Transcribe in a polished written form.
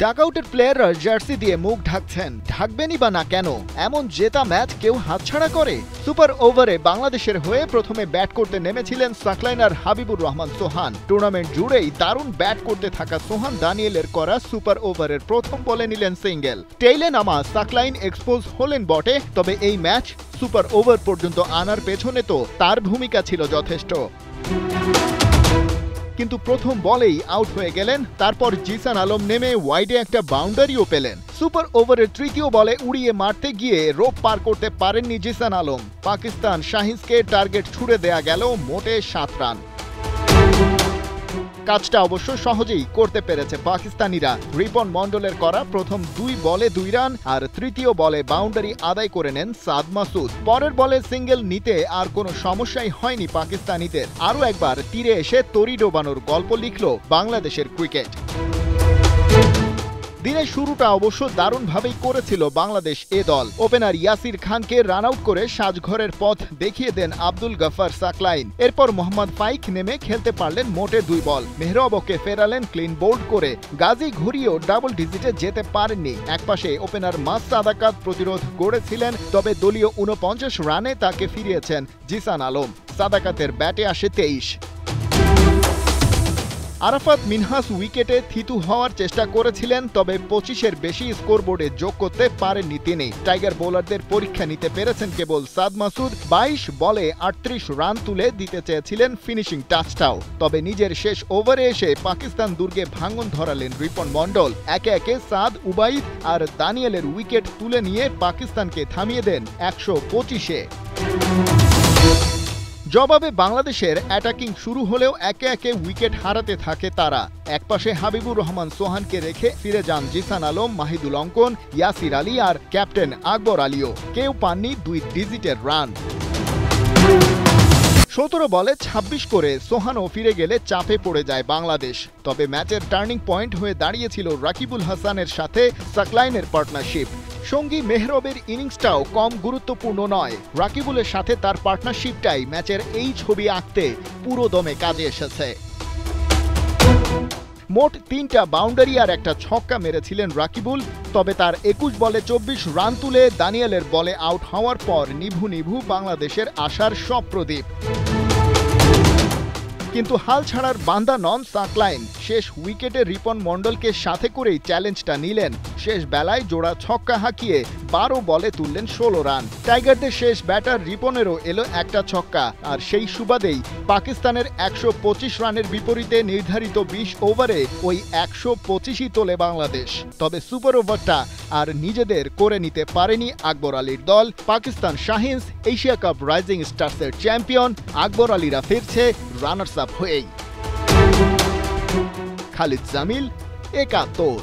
ডাকআউটের প্লেয়াররা জার্সি দিয়ে মুখ ঢাকছেন, ঢাকবেনই বা না কেন? এমন জেতা ম্যাচ কেউ হাতছাড়া করে? সুপার ওভারে বাংলাদেশের হয়ে প্রথমে ব্যাট করতে নেমেছিলেন সাকলাইনার হাবিবুর রহমান সোহান। টুর্নামেন্ট জুড়েই দারুণ ব্যাট করতে থাকা সোহান দানিয়েলের করা সুপার ওভারের প্রথম বলে নিলেন সিঙ্গেল। টেইলে নামা সাকলাইন এক্সপোজ হলেন বটে, তবে এই ম্যাচ সুপার ওভার পর্যন্ত আনার পেছনে তো তার ভূমিকা ছিল যথেষ্ট। কিন্তু প্রথম বলেই আউট হয়ে গেলেন। তারপর জিসান আলম নেমে ওয়াইডে একটা বাউন্ডারিও পেলেন। সুপার ওভারের তৃতীয় বলে উড়িয়ে মারতে গিয়ে রোপ পার করতে পারেননি জিসান আলম। পাকিস্তান শাহিনকে টার্গেট ছুড়ে দেয়া গেল মোটে 7 রান। কাজটা অবশ্য সহজেই করতে পেরেছে পাকিস্তানিরা। রিপন মন্ডলের করা প্রথম 2 বলে 2 রান আর তৃতীয় বলে বাউন্ডারি আদায় করে নেন সাদ মাসুদ। পরের বলে সিঙ্গেল নিতে আর কোনো সমস্যাই হয়নি পাকিস্তানিদের। আরও একবার তীরে এসে তরি ডোবানোর গল্প লিখল বাংলাদেশের ক্রিকেট। দিনের শুরুটা অবশ্য দারুণভাবেই করেছিল বাংলাদেশ এ দল। ওপেনার ইয়াসির খানকে রান আউট করে সাজঘরের পথ দেখিয়ে দেন আব্দুল গফার সাকলাইন। এরপর মোহাম্মদ ফাইক নেমে খেলতে পারলেন মোটে 2 বল। মেহরাবকে ফেরালেন ক্লিন বোল্ড করে। গাজী ঘুরিয়েও ডাবল ডিজিটে যেতে পারেননি। একপাশে ওপেনার মাস সাদাকাত প্রতিরোধ গড়েছিলেন, তবে দলীয় 49 রানে তাকে ফিরিয়েছেন জিসান আলম। সাদাকাতের ব্যাটে আসে 23। আরাফাত মিনহাস উইকেটে থিতু হওয়ার চেষ্টা করেছিলেন, তবে 25-এর বেশি স্কোরবোর্ডে যোগ করতে পারেননি তিনি। টাইগার বোলারদের পরীক্ষা নিতে পেরেছেন কেবল সাদ মাসুদ। 22 বলে 38 রান তুলে দিতে চেয়েছিলেন ফিনিশিং টাচটাও, তবে নিজের শেষ ওভারে এসে পাকিস্তান দুর্গে ভাঙন ধরালেন রিপন মন্ডল। একে একে সাদ, উবাইদ আর দানিয়েলের উইকেট তুলে নিয়ে পাকিস্তানকে থামিয়ে দেন 125-এ। জবাবে বাংলাদেশের অ্যাটাকিং শুরু হলেও একে একে উইকেট হারাতে থাকে তারা। একপাশে হাবিবুর রহমান সোহানকে রেখে ফিরে যান জিসান আলম, মাহিদুল অঙ্কন, ইয়াসির আলী আর ক্যাপ্টেন আকবর আলীও। কেউ পাননি 2 ডিজিটের রান। 17 বলে 26 করে সোহানও ফিরে গেলে চাপে পড়ে যায় বাংলাদেশ। তবে ম্যাচের টার্নিং পয়েন্ট হয়ে দাঁড়িয়েছিল রাকিবুল হাসানের সাথে সাকলাইনের পার্টনারশিপ। সঙ্গী মেহরবের ইনিংসটাও কম গুরুত্বপূর্ণ নয়। রাকিবুলের সাথে তার পার্টনারশিপটাই ম্যাচের এই ছবি আঁকতে পুরো দমে কাজে এসেছে। মোট 3টা বাউন্ডারি আর একটা ছক্কা মেরেছিলেন রাকিবুল, তবে তার 21 বলে 24 রান তুলে দানিয়েলের বলে আউট হওয়ার পর নিভু নিভু বাংলাদেশের আশার সব প্রদীপ। কিন্তু হাল ছাড়ার বান্দা নন সাকলাইন। শেষ উইকেটে রিপন মন্ডলকে সাথে করেই চ্যালেঞ্জটা নিলেন। শেষ বেলায় জোড়া ছক্কা হাঁকিয়ে 12 বলে তুললেন 16 রান। টাইগারদের শেষ ব্যাটার রিপনেরও এলো একটা ছক্কা, আর সেই সুবাদেই পাকিস্তানের 125 রানের বিপরীতে নির্ধারিত 20 ওভারে ওই 125ই তোলে বাংলাদেশ। তবে সুপার ওভারটা আর নিজেদের করে নিতে পারেনি আকবর আলীর দল। Pakistan Shaheens Asia Cup rising স্টার্সের চ্যাম্পিয়ন। আকবর আলীরা ফিরছে রানার্স আপ হয়েই। খালিদ জামিল, একাত্তর।